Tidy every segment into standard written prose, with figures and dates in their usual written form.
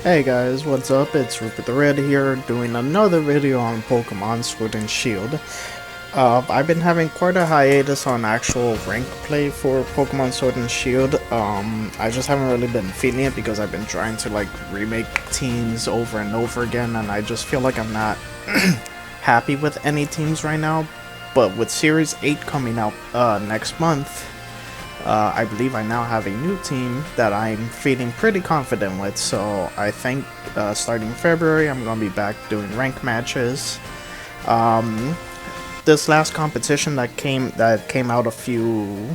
Hey guys, what's up? It's Rupert the Red here, doing another video on Pokemon Sword and Shield. I've been having quite a hiatus on actual rank play for Pokemon Sword and Shield. I just haven't really been feeling it because I've been trying to like remake teams over and over again, and I just feel like I'm not happy with any teams right now. But with Series 8 coming out next month, I believe I now have a new team that I'm feeling pretty confident with, so I think starting February I'm going to be back doing rank matches. This last competition that came out a few,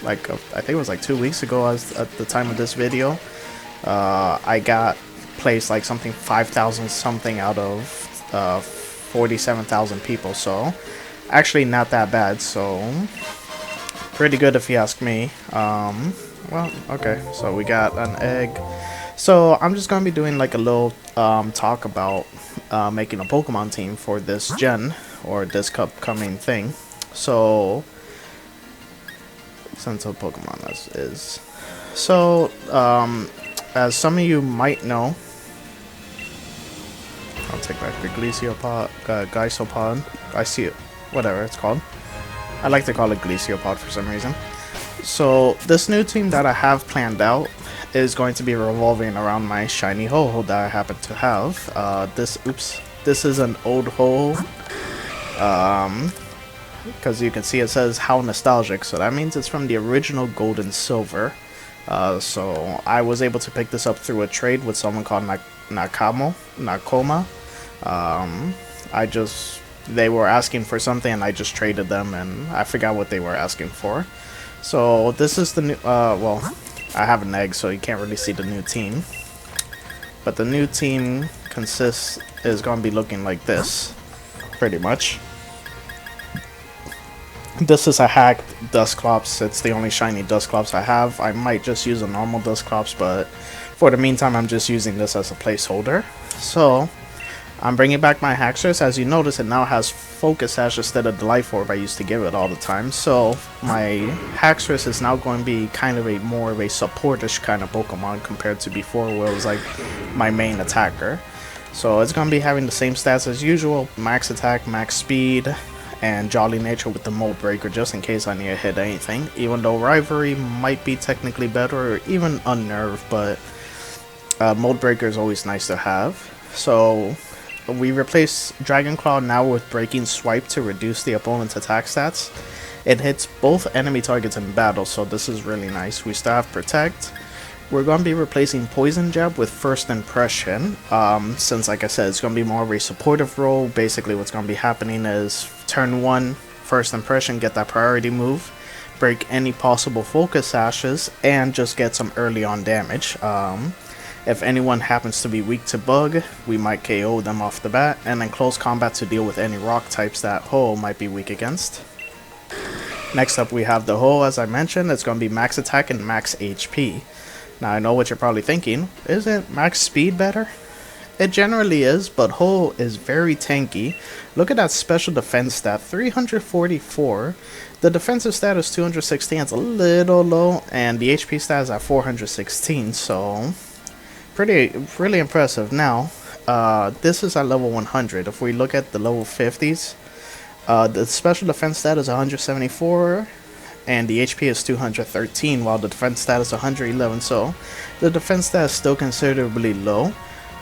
I think it was like 2 weeks ago as at the time of this video, I got placed like something 5,000 something out of 47,000 people, so actually not that bad, so pretty good if you ask me. Well, okay, so we got an egg. So I'm just gonna be doing like a little talk about making a Pokemon team for this gen or this upcoming thing. So Sentinel Pokemon is. So as some of you might know, I'll take back the Glaciopod, I see it, whatever it's called. I like to call it Glaciopod for some reason. So this new team that I have planned out is going to be revolving around my shiny Ho-Oh that I happen to have. This is an old Ho-Oh. Because you can see it says how nostalgic, so that means it's from the original Gold and Silver. So I was able to pick this up through a trade with someone called Nakoma. They were asking for something and I just traded them, and I forgot what they were asking for. So this is the new, well, I have an egg so you can't really see the new team. But the new team is going to be looking like this, pretty much. This is a hacked Dusclops. It's the only shiny Dusclops I have. I might just use a normal Dusclops, but for the meantime I'm just using this as a placeholder. So I'm bringing back my Haxorus. As you notice, it now has Focus Sash instead of the Life Orb I used to give it all the time. So my Haxorus is now going to be kind of more of a supportish kind of Pokemon compared to before, where it was like my main attacker. So it's going to be having the same stats as usual: max attack, max speed, and Jolly Nature with the Mold Breaker, just in case I need to hit anything. Even though Rivalry might be technically better, or even Unnerve, but Mold Breaker is always nice to have. So we replace Dragon Claw now with Breaking Swipe to reduce the opponent's attack stats. It hits both enemy targets in battle, so this is really nice. We still have Protect. We're going to be replacing Poison Jab with First Impression, since, like I said, it's going to be more of a supportive role. Basically what's going to be happening is turn 1, First Impression, get that priority move, break any possible Focus Sashes, and just get some early on damage. If anyone happens to be weak to Bug, we might KO them off the bat, and then close combat to deal with any rock types that Ho might be weak against. Next up we have the Ho, as I mentioned. It's going to be max attack and max HP. Now I know what you're probably thinking, isn't max speed better? It generally is, but Ho is very tanky. Look at that special defense stat, 344. The defensive stat is 216, it's a little low, and the HP stat is at 416, so really impressive. Now, this is at level 100. If we look at the level 50s, the special defense stat is 174, and the HP is 213, while the defense stat is 111, so the defense stat is still considerably low.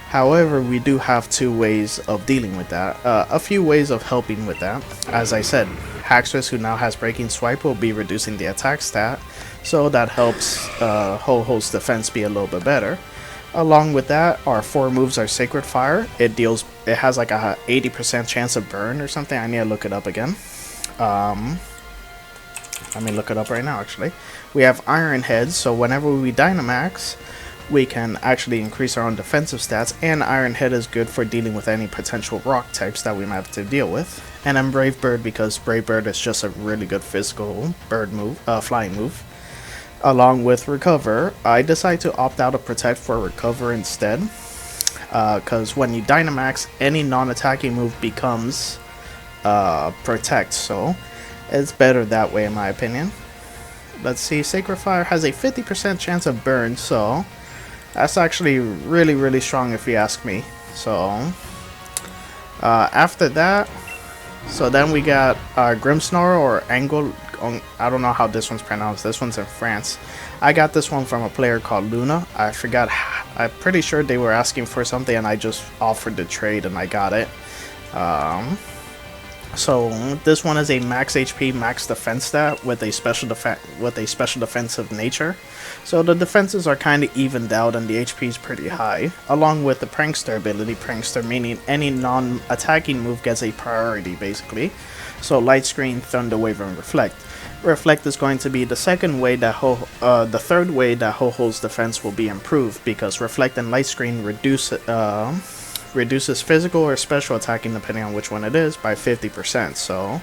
However, we do have two ways of dealing with that, a few ways of helping with that. As I said, Haxorus, who now has Breaking Swipe, will be reducing the attack stat, so that helps Ho-Ho's defense be a little bit better. Along with that, our 4 moves are Sacred Fire. It has like a 80% chance of burn or something. I need to look it up again. Let me look it up right now, actually. We have Iron Head, so whenever we Dynamax, we can actually increase our own defensive stats, and Iron Head is good for dealing with any potential rock types that we might have to deal with. And then Brave Bird, because Brave Bird is just a really good physical bird move, flying move. Along with Recover, I decide to opt out of Protect for Recover instead, because when you Dynamax, any non-attacking move becomes Protect, so it's better that way in my opinion. Let's see, Sacred Fire has a 50% chance of burn, so That's actually really, really strong if you ask me. So, after that, so then we got Grimmsnarl or Angle. I don't know how this one's pronounced. This one's in France. I got this one from a player called Luna. I forgot. I'm pretty sure they were asking for something, and I just offered the trade, and I got it. So this one is a max HP, max defense stat with a special defensive nature. So the defenses are kind of evened out, and the HP is pretty high. Along with the Prankster ability, Prankster meaning any non-attacking move gets a priority basically. So Light Screen, Thunder Wave, and Reflect. Reflect is going to be the second way that the third way that Ho-Ho's defense will be improved, because Reflect and Light Screen reduces physical or special attacking, depending on which one it is, by 50%. So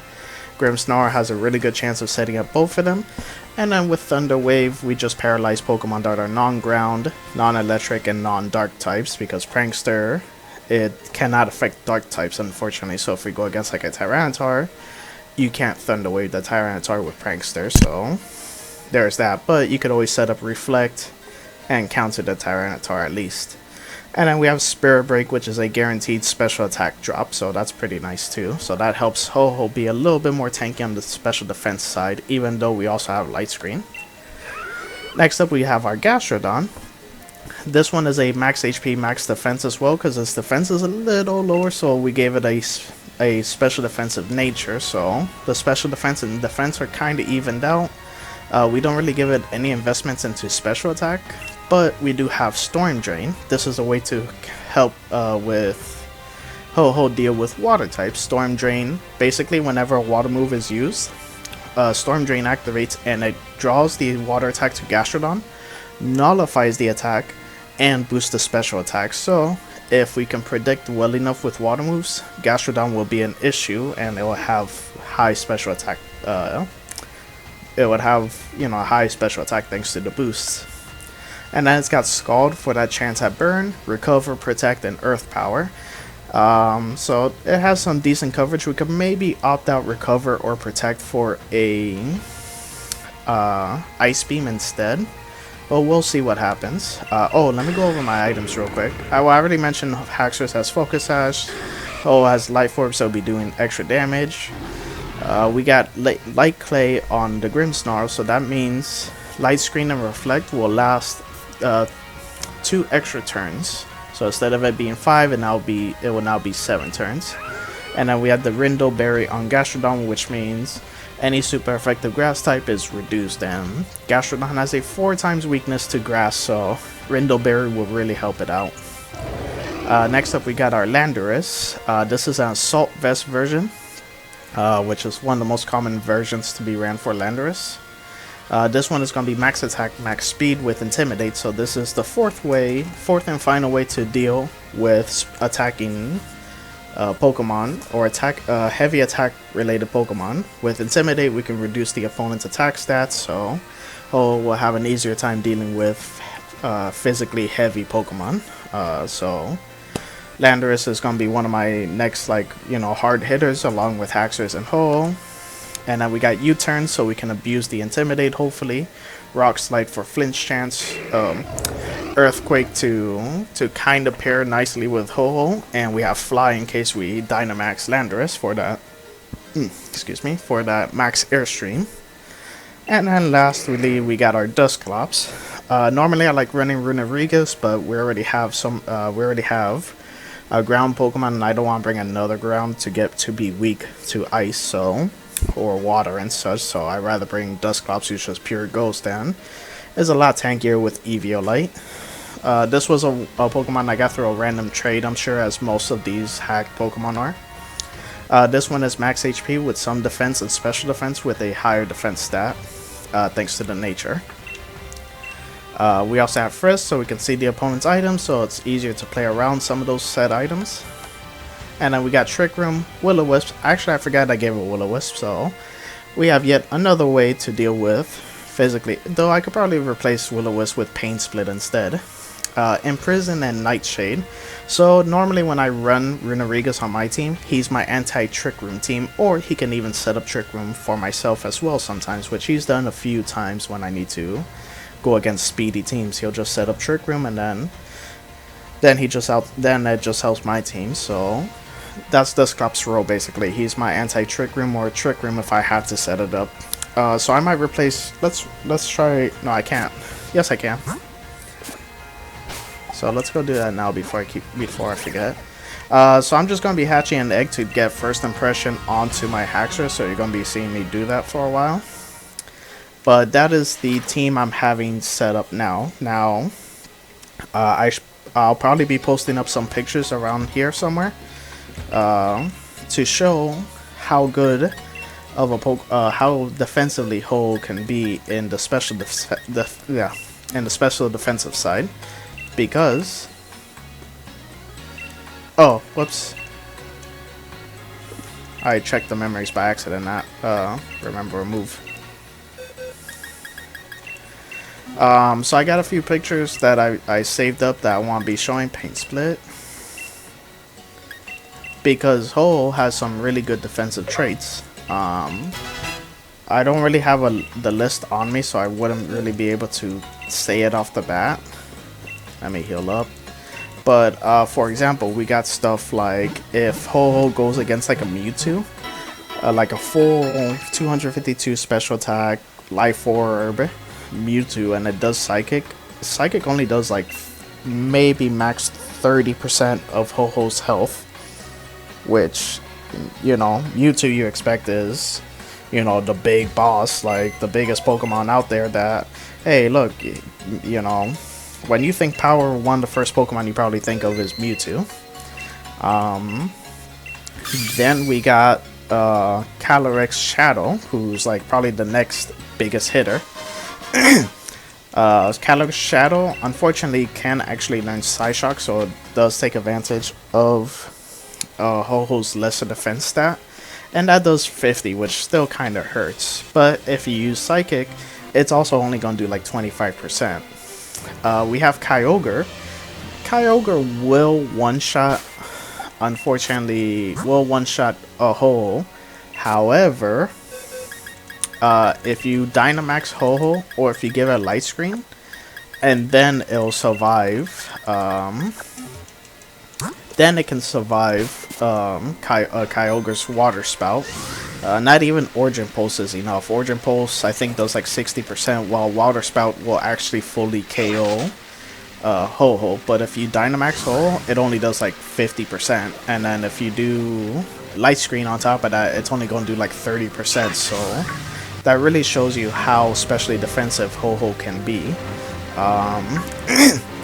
Grimmsnarl has a really good chance of setting up both of them. And then with Thunder Wave, we just paralyze Pokemon that are non-ground, non-electric, and non-dark types, because Prankster, it cannot affect dark types, unfortunately. So if we go against like a Tyranitar, you can't Thunder Wave the Tyranitar with Prankster, so there's that. But you could always set up Reflect and counter the Tyranitar at least. And then we have Spirit Break, which is a guaranteed special attack drop, so that's pretty nice too. So that helps Ho-Oh be a little bit more tanky on the special defense side, even though we also have Light Screen. Next up we have our Gastrodon. This one is a max HP, max defense as well, because its defense is a little lower, so we gave it a special defensive nature. So the special defense and defense are kind of evened out. We don't really give it any investments into special attack, but we do have Storm Drain. This is a way to help with Ho-Oh deal with water types. Storm Drain, basically whenever a water move is used, Storm Drain activates and it draws the water attack to Gastrodon, nullifies the attack, and boosts the special attack. So if we can predict well enough with water moves, Gastrodon will be an issue, and it will have high special attack. It would have, you know, a high special attack thanks to the boosts. And then it's got Scald for that chance at Burn, Recover, Protect, and Earth Power. So it has some decent coverage. We could maybe opt out Recover or Protect for a Ice Beam instead. Well, we'll see what happens. Oh, let me go over my items real quick. I already mentioned Haxorus has Focus Sash. Oh, has Life Orb, so it'll be doing extra damage. We got Light Clay on the Grimmsnarl, so that means Light Screen and Reflect will last 2 extra turns. So instead of it being 5, it will now be 7 turns. And then we have the Rindo Berry on Gastrodon, which means any super effective grass type is reduced, and Gastrodon has a 4 times weakness to grass, so Rindo Berry will really help it out. Next up we got our Landorus. This is an Assault Vest version, which is one of the most common versions to be ran for Landorus. This one is going to be max attack, max speed with Intimidate, so this is the fourth and final way to deal with attacking Pokemon, or heavy attack related Pokemon. With Intimidate we can reduce the opponent's attack stats, so we'll have an easier time dealing with physically heavy Pokemon. So Landorus is going to be one of my next, like, you know, hard hitters along with Haxorus and Ho-Oh. And then we got U-Turn, so we can abuse the Intimidate, hopefully. Rock Slide for flinch chance. Earthquake to kind of pair nicely with Ho-Oh. And we have Fly in case we Dynamax Landorus for that, for that max Airstream. And then lastly, we got our Dusclops. Normally I like running Runerigus, but we already have a ground Pokemon, and I don't want to bring another ground to get to be weak to ice, or water and such, so I'd rather bring Dusclops, who's just pure Ghost, and is a lot tankier with Eviolite. This was a Pokemon I got through a random trade, I'm sure, as most of these hacked Pokemon are. This one is max HP with some defense and special defense with a higher defense stat, thanks to the nature. We also have Frisk, so we can see the opponent's items, so it's easier to play around some of those set items. And then we got Trick Room, Will-O-Wisp. Actually, I forgot I gave it Will-O-Wisp, so we have yet another way to deal with physically, though I could probably replace Will-O-Wisp with Pain Split instead. Imprison and Nightshade. So normally when I run Runerigus on my team, he's my anti-Trick Room team, or he can even set up Trick Room for myself as well sometimes, which he's done a few times when I need to go against speedy teams. He'll just set up Trick Room, and then it just helps my team. So that's Dusclops' role basically. He's my anti-Trick Room, or Trick Room if I have to set it up. So I might replace. Let's try. No, I can't. Yes, I can. So let's go do that now before I forget. So I'm just gonna be hatching an egg to get first impression onto my Haxorus. So you're gonna be seeing me do that for a while. But that is the team I'm having set up now. Now, I'll probably be posting up some pictures around here somewhere to show how good of a how defensively Ho can be in the special defensive side, because oh, whoops, I checked the memories by accident, not remember a move. So I got a few pictures that I saved up that I want to be showing. Paint split, because Ho has some really good defensive traits. I don't really have the list on me, so I wouldn't really be able to say it off the bat. Let me heal up. But for example, we got stuff like if Ho-Oh goes against like a Mewtwo, like a full 252 special attack, Life Orb Mewtwo, and it does Psychic. Psychic only does like maybe max 30% of Ho-Ho's health, which, you know, Mewtwo you expect is, you know, the big boss, like the biggest Pokemon out there that, hey, look, you know, when you think Power 1, the first Pokemon you probably think of is Mewtwo. Then we got Calyrex Shadow, who's like probably the next biggest hitter. Calyrex Shadow unfortunately can actually learn Psyshock, so it does take advantage of Ho-Ho's lesser defense stat, and that does 50, which still kind of hurts. But if you use Psychic, it's also only going to do like 25%. We have Kyogre. Kyogre will one-shot, unfortunately, will one-shot a Ho-Oh. However, if you Dynamax Ho-Oh, or if you give it a Light Screen, and then it'll survive, then it can survive Kyogre's Water Spout. Not even Origin Pulse is enough. Origin Pulse, I think, does like 60%, while Water Spout will actually fully KO Ho-Oh. But if you Dynamax Ho-Oh, it only does like 50%. And then if you do Light Screen on top of that, it's only going to do like 30%. So that really shows you how specially defensive Ho-Oh can be.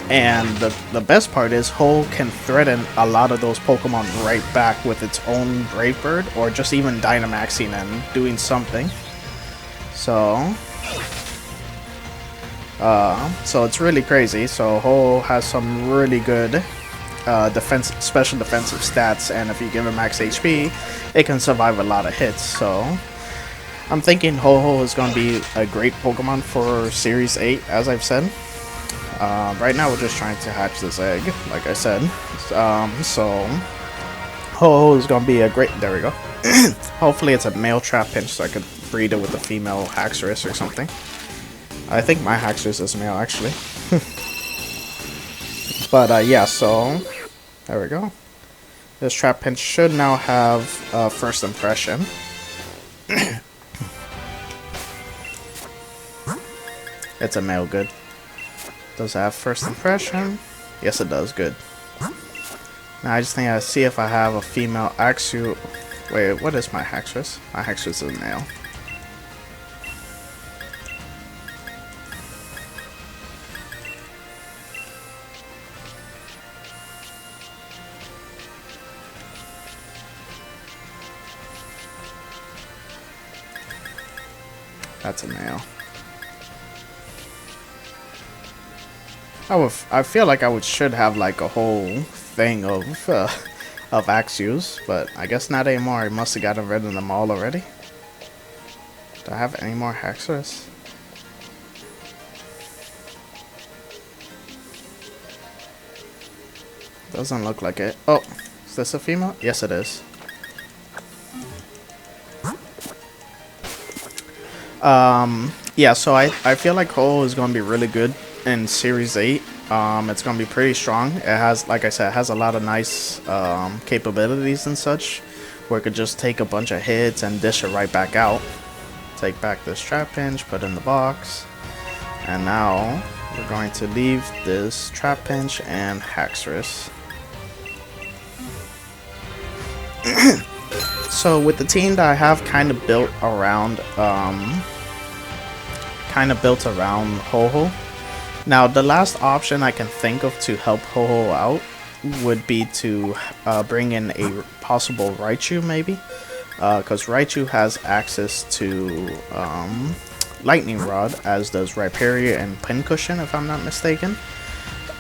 And the best part is Ho can threaten a lot of those Pokemon right back with its own Brave Bird, or just even Dynamaxing and doing something. So it's really crazy. So Ho has some really good special defensive stats, and if you give it max HP, it can survive a lot of hits. So I'm thinking Ho-Oh is going to be a great Pokemon for Series 8, as I've said. Right now we're just trying to hatch this egg, like I said. So Ho-Oh is gonna be a great. There we go. Hopefully it's a male Trapinch, so I could breed it with a female Haxorus or something. I think my Haxorus is male, actually. But yeah, so there we go. This Trapinch should now have first impression. It's a male, good. Does it have first impression? Yes, it does. Good. Now I just think I see if I have a female Axew. Wait, what is my Haxorus? My Haxorus is male. That's a male. I feel like I should have like a whole thing of Axews, but I guess not anymore. I must have gotten rid of them all already. Do I have any more Haxorus? Doesn't look like it. Oh, is this a female? Yes, it is. Yeah, so I feel like Ho is going to be really good in Series 8. It's going to be pretty strong. It has, like I said, it has a lot of nice capabilities and such, where it could just take a bunch of hits and dish it right back out. Take back this trap pinch, put in the box, and now we're going to leave this trap pinch and Haxorus. So with the team that I have kind of built around Ho-Oh. Now the last option I can think of to help Ho-Oh out would be to bring in a possible Raichu maybe, because Raichu has access to Lightning Rod, as does Rhyperior and Pincushion if I'm not mistaken.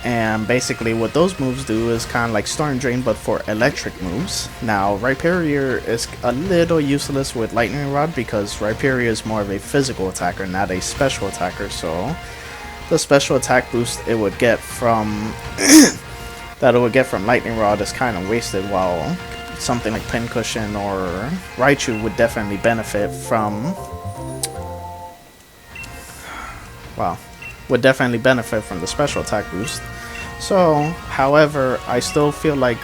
And basically what those moves do is kind of like Storm Drain but for electric moves. Now Rhyperior is a little useless with Lightning Rod because Rhyperior is more of a physical attacker, not a special attacker, so the special attack boost it would get from Lightning Rod is kind of wasted, while something like Pincushion or Raichu would definitely benefit from the special attack boost. So, however, I still feel like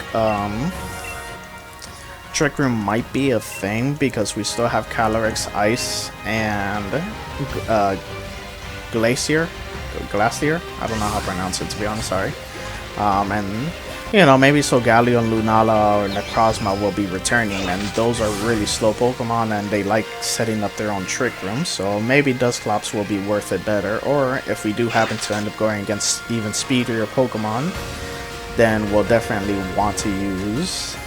Trick Room might be a thing because we still have Calyrex Ice and Glacier. I don't know how to pronounce it, to be honest, sorry. And you know, maybe Solgaleo and Lunala or Necrozma will be returning, and those are really slow Pokemon and they like setting up their own Trick Rooms, so maybe Dusclops will be worth it better. Or if we do happen to end up going against even speedier Pokemon, then we'll definitely want to use,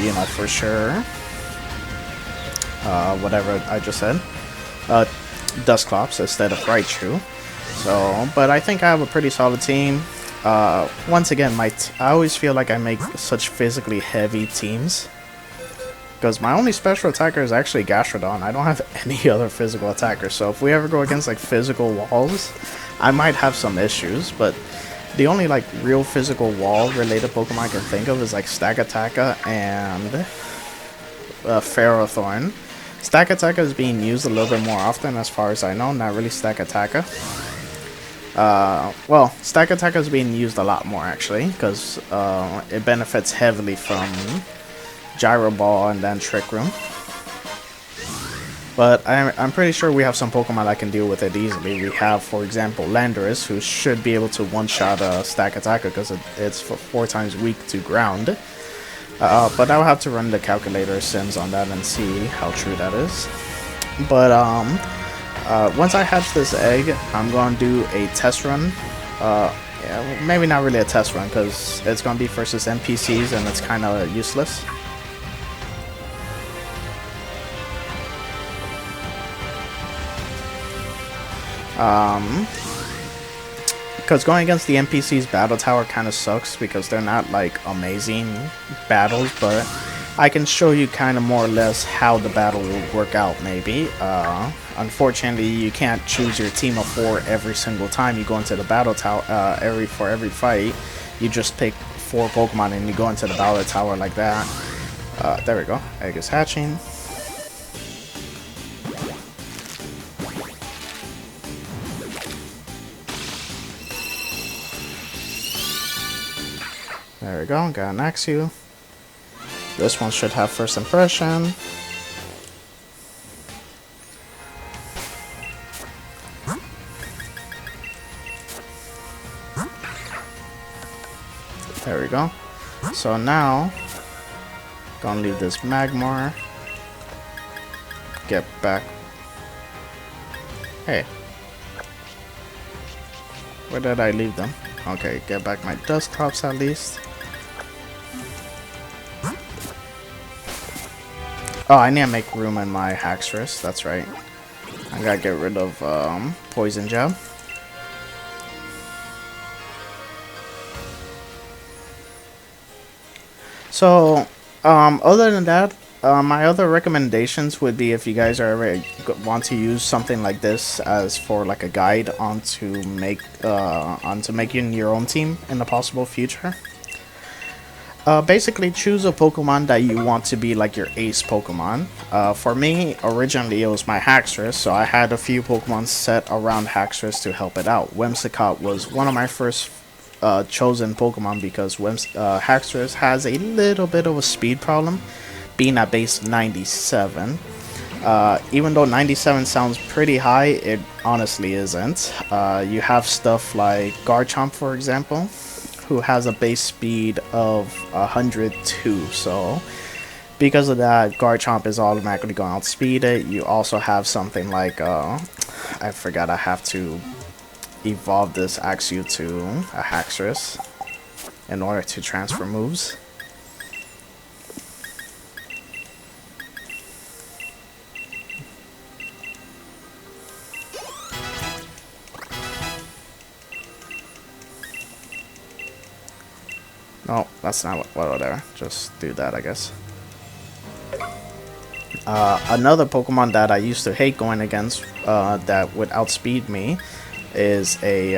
you know, for sure, whatever I just said, Dusclops instead of Raichu. So, but I think I have a pretty solid team. Once again, I always feel like I make such physically heavy teams because my only special attacker is actually Gastrodon. I don't have any other physical attacker, so if we ever go against like physical walls, I might have some issues. But the only like real physical wall related Pokemon I can think of is like Stakataka and Ferrothorn. Stakataka is being used a little bit more often as far as I know, not really Stakataka. Well, Stakataka is being used a lot more actually, because it benefits heavily from Gyro Ball and then Trick Room. But I'm pretty sure we have some Pokemon that can deal with it easily. We have, for example, Landorus, who should be able to one-shot Stakataka because it's 4 times weak to ground. But I'll have to run the calculator sims on that and see how true that is. But once I hatch this egg, I'm going to do a test run. Yeah, maybe not really a test run because it's going to be versus NPCs and it's kind of useless. Because going against the NPCs Battle Tower kind of sucks because they're not like amazing battles, but I can show you kind of more or less how the battle will work out maybe. Unfortunately, you can't choose your team of 4 every single time you go into the Battle Tower. For every fight, you just pick 4 Pokemon and you go into the Battle Tower like that. There we go. Egg is hatching. There we go, got an Axew. This one should have first impression. There we go. So now, gonna leave this Magmar. Get back. Hey. Where did I leave them? Okay, get back my Dusclops at least. Oh, I need to make room in my Haxorus, that's right. I gotta get rid of Poison Jab. So, other than that, my other recommendations would be if you guys are ever want to use something like this as for like a guide onto making your own team in the possible future. Basically choose a Pokemon that you want to be like your ace Pokemon. For me, originally it was my Haxorus, so I had a few Pokemon set around Haxorus to help it out. Whimsicott was one of my first chosen Pokemon because Haxorus has a little bit of a speed problem, being at base 97. Even though 97 sounds pretty high, it honestly isn't. You have stuff like Garchomp, for example, who has a base speed of 102, so because of that, Garchomp is automatically going to outspeed it. You also have something like, I forgot, I have to evolve this Axew to a Haxorus in order to transfer moves. Oh, that's not whatever. Just do that, I guess. Another Pokemon that I used to hate going against that would outspeed me is a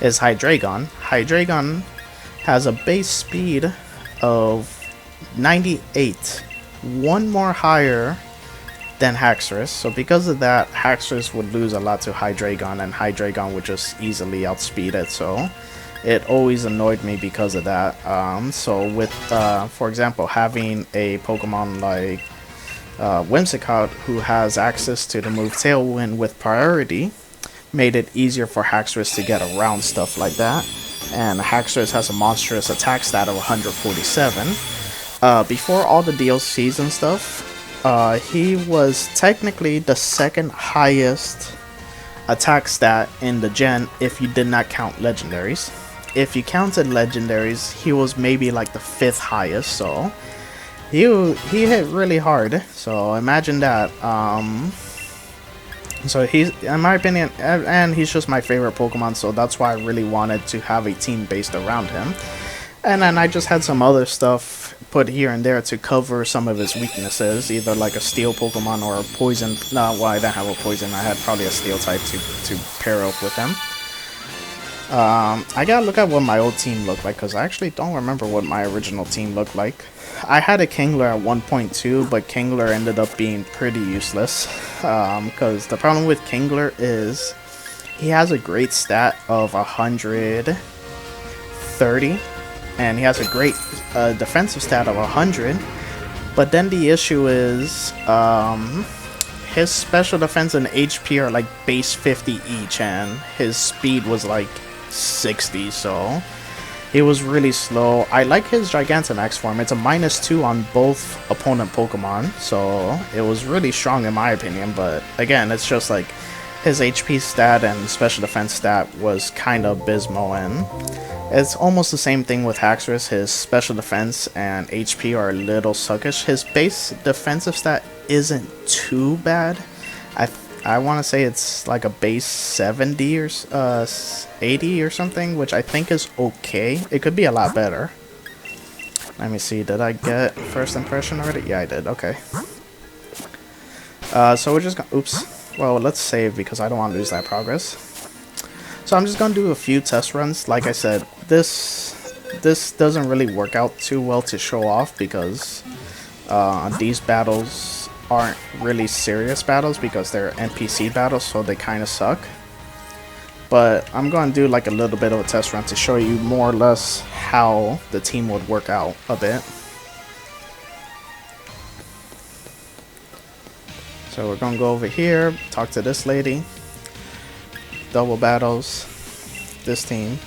is Hydreigon. Hydreigon has a base speed of 98, one more higher than Haxorus. So because of that, Haxorus would lose a lot to Hydreigon, and Hydreigon would just easily outspeed it. So it always annoyed me because of that. So with, for example, having a Pokemon like Whimsicott, who has access to the move Tailwind with priority, made it easier for Haxorus to get around stuff like that. And Haxorus has a monstrous attack stat of 147. Before all the DLCs and stuff, he was technically the second highest attack stat in the gen if you did not count legendaries. If you counted legendaries, he was maybe like the 5th highest, so he hit really hard. So imagine that. So he's, in my opinion, and he's just my favorite Pokemon, so that's why I really wanted to have a team based around him. And then I just had some other stuff put here and there to cover some of his weaknesses, either like a steel Pokemon or a poison. No, well, I didn't have a poison. I had probably a steel type to pair up with him. I gotta look at what my old team looked like, because I actually don't remember what my original team looked like. I had a Kingler at 1.2, but Kingler ended up being pretty useless, because the problem with Kingler is he has a great stat of 130, and he has a great defensive stat of 100, but then the issue is his special defense and HP are like base 50 each, and his speed was like 60, so he was really slow. I like his Gigantamax form. It's a -2 on both opponent Pokemon, so it was really strong in my opinion, but again, it's just like his HP stat and special defense stat was kind of abysmal, and it's almost the same thing with Haxorus. His special defense and HP are a little suckish. His base defensive stat isn't too bad. I want to say it's like a base 70 or 80 or something, which I think is okay. It could be a lot better. Let me see, did I get first impression already? Yeah, I did, okay. So we're just gonna, oops. Well, let's save because I don't want to lose that progress. So I'm just gonna do a few test runs. Like I said, this doesn't really work out too well to show off because these battles aren't really serious battles because they're NPC battles, so they kind of suck. But I'm going to do like a little bit of a test run to show you more or less how the team would work out a bit. So we're going to go over here, talk to this lady, double battles, this team.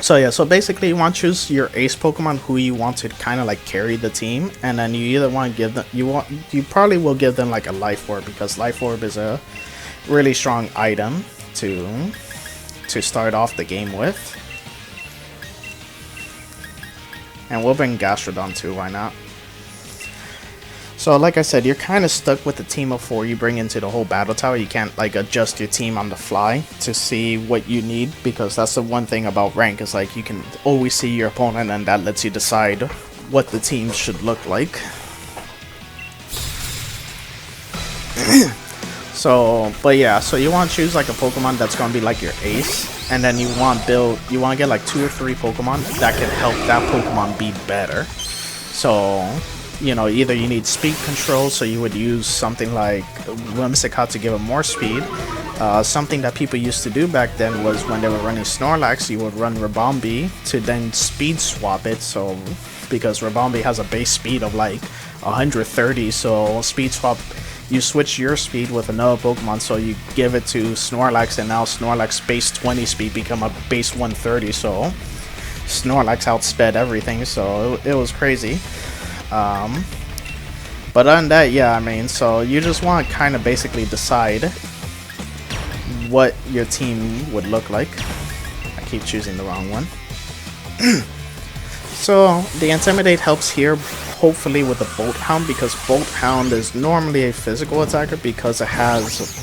So yeah, so basically you want to choose your ace Pokemon who you want to kind of like carry the team, and then you either want to give them, you probably will give them like a Life Orb, because Life Orb is a really strong item to start off the game with. And we'll bring Gastrodon too, why not? So like I said, you're kind of stuck with the team of 4 you bring into the whole battle tower. You can't like adjust your team on the fly to see what you need, because that's the one thing about rank, is like you can always see your opponent and that lets you decide what the team should look like. So, but yeah, so you want to choose like a Pokemon that's gonna be like your ace, and then you want to get like 2 or 3 Pokemon that can help that Pokemon be better. So, you know, either you need speed control, so you would use something like Whimsicott to give it more speed. Something that people used to do back then was when they were running Snorlax, you would run Ribombee to then speed swap it. So, because Ribombee has a base speed of like 130, so speed swap, you switch your speed with another Pokemon, so you give it to Snorlax, and now Snorlax base 20 speed become a base 130, so Snorlax outsped everything, so it was crazy. But other than that, yeah, I mean, so you just want to kind of basically decide what your team would look like. I keep choosing the wrong one. So the Intimidate helps here, hopefully with the Bolt Hound, because Bolt Hound is normally a physical attacker because it has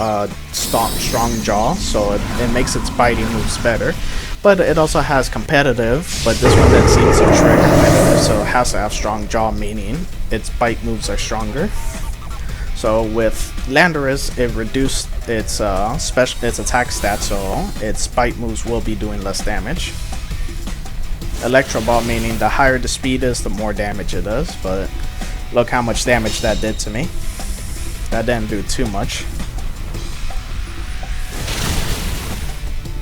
strong jaw, so it makes its biting moves better. But it also has competitive, but this one then seems to trigger competitive, so it has to have strong jaw, meaning its bite moves are stronger. So with Landorus, it reduced its attack stat, so its bite moves will be doing less damage. Electro Ball, meaning the higher the speed is, the more damage it does, but look how much damage that did to me. That didn't do too much.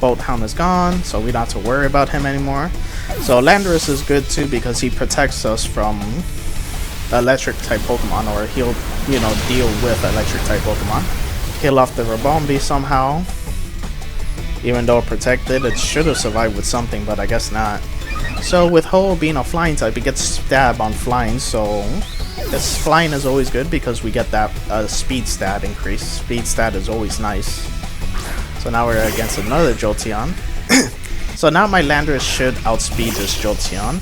Bolt Hound is gone, so we don't have to worry about him anymore. So Landorus is good too because he protects us from electric type Pokemon, or he'll, you know, deal with electric type Pokemon. Kill off the Ribombee somehow. Even though protected, it should have survived with something, but I guess not. So with Ho being a flying type, it gets stab on flying, so this flying is always good because we get that speed stat increase. Speed stat is always nice. So now we're against another Jolteon. So now my Landorus should outspeed this Jolteon.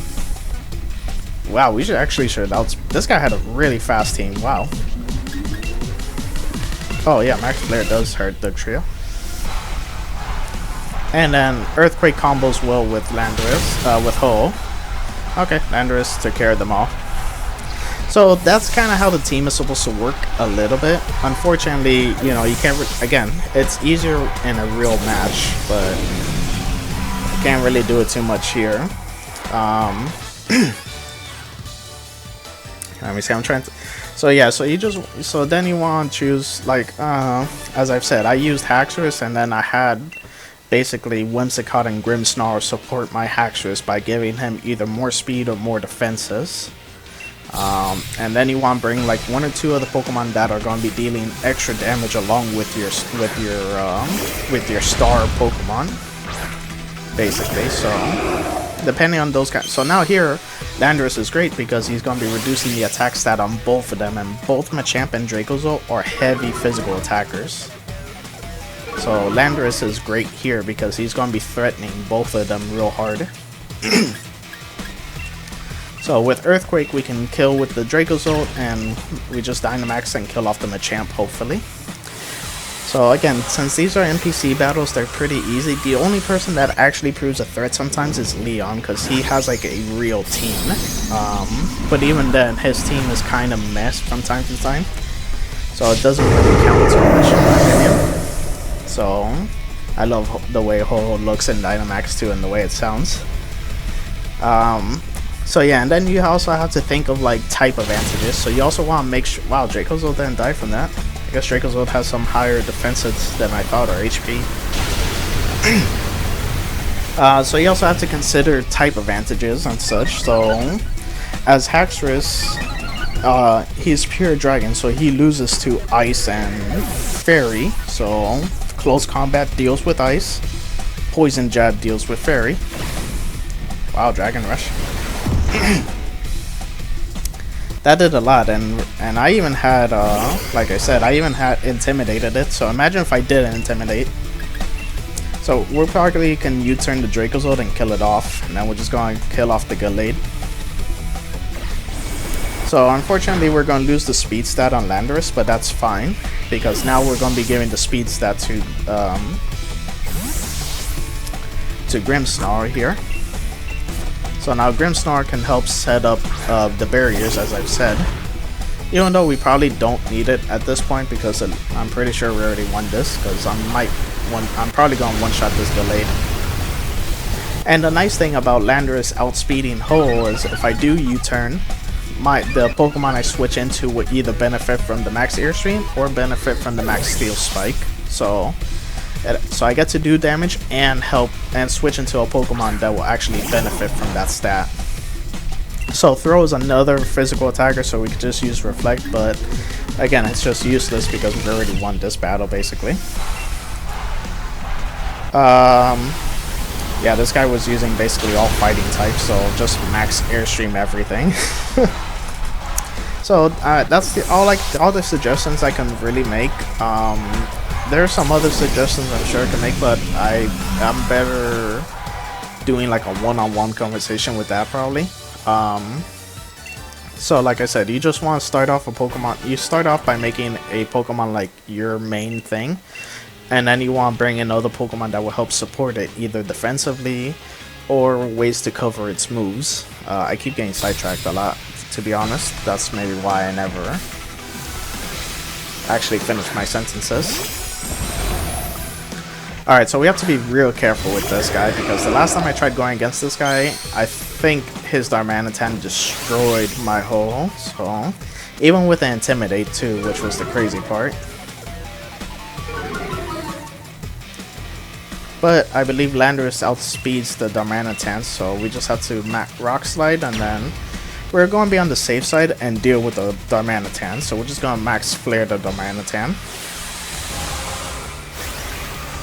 Wow, we should outspeed. This guy had a really fast team, wow. Oh yeah, Max Flare does hurt the trio. And then Earthquake combos well with Landorus, with Ho. Okay, Landorus took care of them all. So that's kind of how the team is supposed to work a little bit. Unfortunately, you know, you can't, again, it's easier in a real match, but you can't really do it too much here. Let me see, I'm trying to, so yeah, so then you want to choose, like, as I've said, I used Haxorus, and then I had basically Whimsicott and Grimmsnarl support my Haxorus by giving him either more speed or more defenses. And then you want to bring like 1 or 2 other Pokemon that are going to be dealing extra damage along with your star Pokemon, basically. So depending on those guys. So now here, Landorus is great because he's going to be reducing the attack stat on both of them, and both Machamp and Dracozolt are heavy physical attackers. So Landorus is great here because he's going to be threatening both of them real hard. So with Earthquake we can kill with the Dracozolt, and we just Dynamax and kill off the Machamp, hopefully. So again, since these are NPC battles, they're pretty easy. The only person that actually proves a threat sometimes is Leon, because he has like a real team. But even then, his team is kind of messed from time to time. So it doesn't really count too much in my opinion. So I love the way Ho looks in Dynamax too, and the way it sounds. So yeah, and then you also have to think of like type advantages. So you also want to make sure, wow, Dracozolt didn't die from that. I guess Dracozolt has some higher defenses than I thought, or HP. So you also have to consider type advantages and such. So as Haxorus, he's pure dragon, so he loses to ice and fairy. So close combat deals with ice, poison jab deals with fairy. Wow, Dragon Rush. That did a lot, and I even had, like I said, I even had intimidated it. So imagine if I didn't intimidate. So we're probably can U-turn the Dracozolt and kill it off, and then we're just going to kill off the Gallade. So unfortunately we're going to lose the speed stat on Landorus, but that's fine, because now we're going to be giving the speed stat to Grimmsnarl here. So now Grimmsnarl can help set up the barriers, as I've said. Even though we probably don't need it at this point because I'm pretty sure we already won this, because I'm probably going to one-shot this delayed. And the nice thing about Landorus outspeeding Ho is if I do U-turn, the Pokemon I switch into would either benefit from the max Airstream or benefit from the max Steel Spike. So I get to do damage and help and switch into a Pokemon that will actually benefit from that stat. So Throw is another physical attacker, so we could just use Reflect, but again, it's just useless because we've already won this battle basically. Yeah, this guy was using basically all fighting types, so just max Airstream everything. So that's all the suggestions I can really make. There are some other suggestions I'm sure I can make, but I'm better doing like a one-on-one conversation with that probably. So like I said, you just want to start off a Pokemon. You start off by making a Pokemon like your main thing, and then you want to bring in other Pokemon that will help support it, either defensively or ways to cover its moves. I keep getting sidetracked a lot, to be honest. That's maybe why I never actually finish my sentences. Alright, so we have to be real careful with this guy, because the last time I tried going against this guy, I think his Darmanitan destroyed my Ho. So, even with the Intimidate too, which was the crazy part. But I believe Landorus outspeeds the Darmanitan, so we just have to Rock Slide, and then we're going to be on the safe side and deal with the Darmanitan. So we're just going to max Flare the Darmanitan.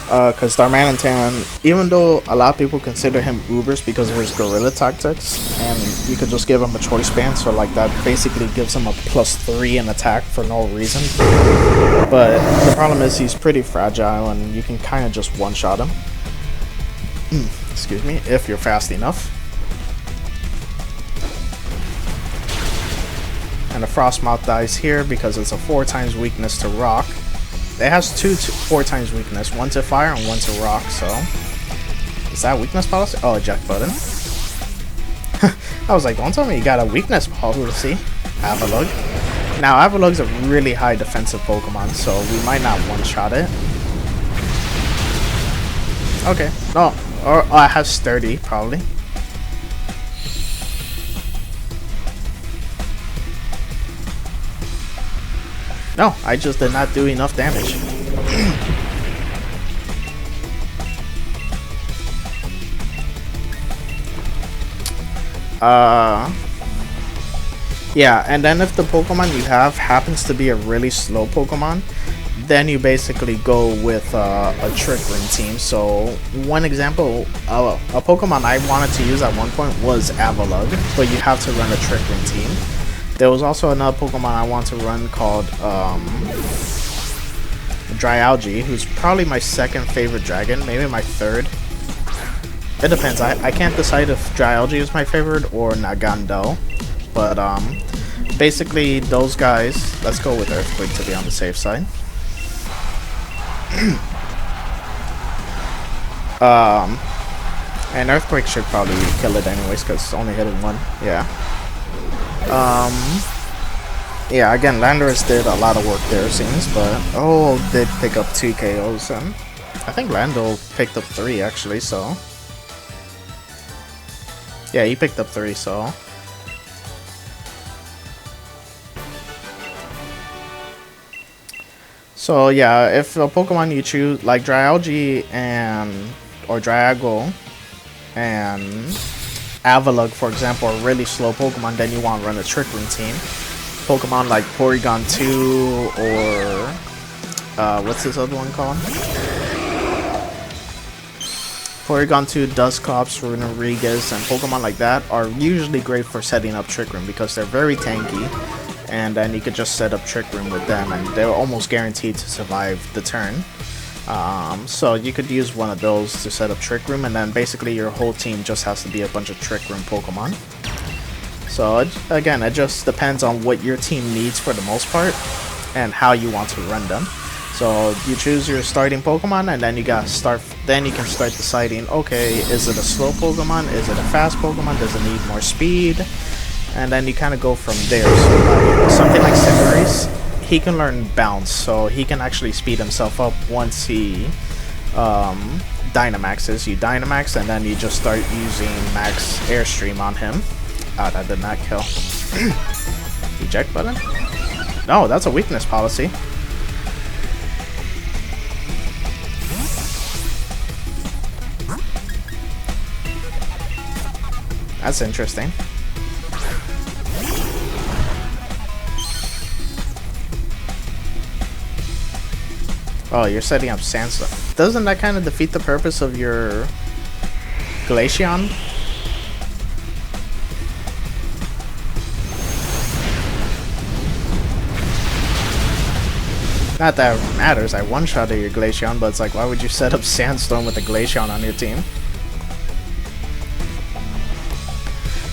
Because Darmanitan, even though a lot of people consider him Ubers because of his Gorilla Tactics, and you could just give him a choice band, so like that basically gives him a +3 in attack for no reason. But the problem is he's pretty fragile, and you can kind of just one-shot him. Excuse me, if you're fast enough. And the Frostmouth dies here because it's a 4x weakness to Rock. It has 4 times weakness, 1 to fire and 1 to rock, so is that weakness policy? Oh, eject button. I was like, don't tell me you got a weakness policy. Avalugg. Now Avalugg's a really high defensive Pokemon, so we might not one-shot it. Okay, no, or I have Sturdy probably. No, I just did not do enough damage. Yeah, and then if the Pokemon you have happens to be a really slow Pokemon, then you basically go with a Trick Room team. So one example, a Pokemon I wanted to use at one point was Avalugg, but you have to run a Trick Room team. There was also another Pokemon I want to run called Dryalgi, who's probably my second favorite dragon, maybe my third. It depends. I can't decide if Dryalgi is my favorite or Nagandel. But basically those guys, let's go with Earthquake to be on the safe side. And Earthquake should probably kill it anyways because it's only hitting 1. Yeah. Yeah, again, Landorus did a lot of work there, it seems, but did pick up 2 KOs, and I think Lando picked up 3 actually, so yeah, he picked up 3, so yeah, if a Pokemon you choose, like Dryalgi or Dryago and Avalugg, for example, are really slow Pokemon, then you want to run a Trick Room team. Pokemon like Porygon 2 or what's this other one called? Porygon 2, Dusclops, Runerigas, and Pokemon like that are usually great for setting up Trick Room because they're very tanky, and then you could just set up Trick Room with them and they're almost guaranteed to survive the turn. So you could use one of those to set up Trick Room, and then basically your whole team just has to be a bunch of Trick Room Pokemon. So again, it just depends on what your team needs for the most part and how you want to run them. So you choose your starting Pokemon, and then you gotta start. Then you can start deciding, okay, is it a slow Pokemon? Is it a fast Pokemon? Does it need more speed? and then you kind of go from there. So like something like Cinderace, he can learn bounce, so he can actually speed himself up once he Dynamaxes. You Dynamax and then you just start using Max Airstream on him. Ah, that did not kill. Eject button? No, that's a weakness policy. That's interesting. Oh, you're setting up Sandstorm. Doesn't that kind of defeat the purpose of your Glaceon? Not that it matters, I one-shotted your Glaceon, but it's like, why would you set up Sandstorm with a Glaceon on your team?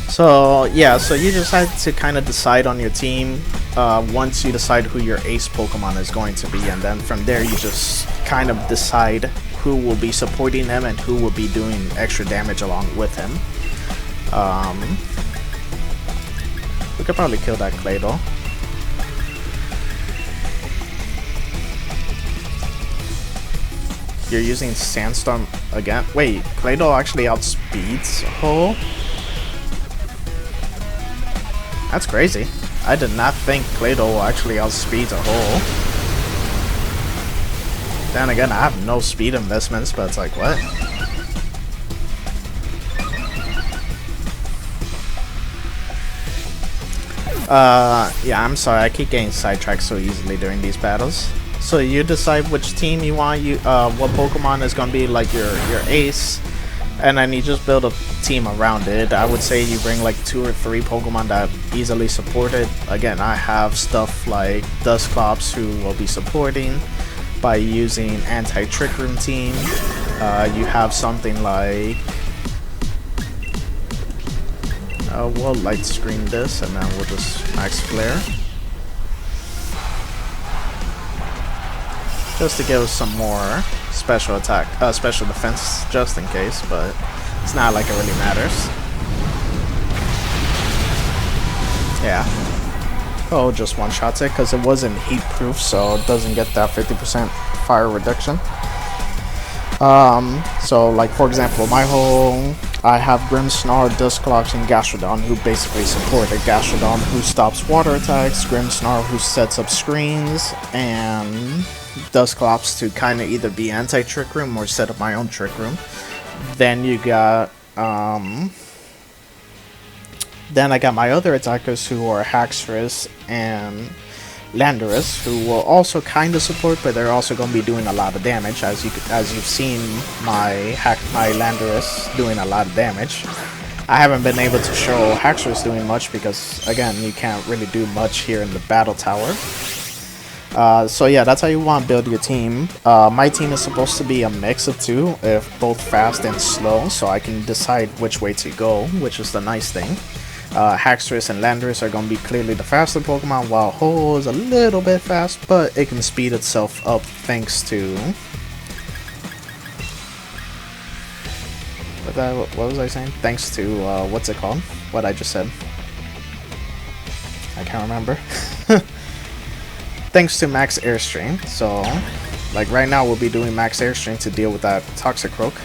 So, yeah, so you just had to kind of decide on your team once you decide who your ace Pokemon is going to be, and then from there you just kind of decide who will be supporting him and who will be doing extra damage along with him. We could probably kill that Claydol. You're using Sandstorm again? Wait, Claydol actually outspeeds Ho? That's crazy. I did not think Claydol actually outspeeds a Ho. Then again, I have no speed investments, but it's like, what? Yeah, I'm sorry, I keep getting sidetracked so easily during these battles. So you decide which team you want, what Pokemon is gonna be like your ace, and then you just build a team around it. I would say you bring like 2 or 3 Pokemon that easily support it. Again, I have stuff like Dusclops who will be supporting by using Anti-Trick Room Team. You have something like we'll light screen this and then we'll just max flare. Just to give us some more special attack, special defense just in case, but it's not like it really matters. Yeah. Oh, just one-shots it because it wasn't heat-proof, so it doesn't get that 50% fire reduction. So like for example, I have Grimmsnarl, Dusclops, and Gastrodon who basically support it. Gastrodon who stops water attacks, Grimmsnarl who sets up screens, and Dusclops to kind of either be anti-trick room or set up my own trick room. Then you got then I got my other attackers who are Haxorus and Landorus, who will also kind of support, but they're also going to be doing a lot of damage. As you've seen, my Landorus doing a lot of damage. I haven't been able to show Haxorus doing much because, again, you can't really do much here in the battle tower. So yeah, that's how you want to build your team. My team is supposed to be a mix of two, if both fast and slow, so I can decide which way to go, which is the nice thing. Haxorus and Landorus are going to be clearly the faster Pokemon, while Ho is a little bit fast, but it can speed itself up thanks to... What was I saying? Thanks to, what's it called? What I just said. I can't remember. Thanks to Max Airstream. So, like right now we'll be doing Max Airstream to deal with that Toxicroak.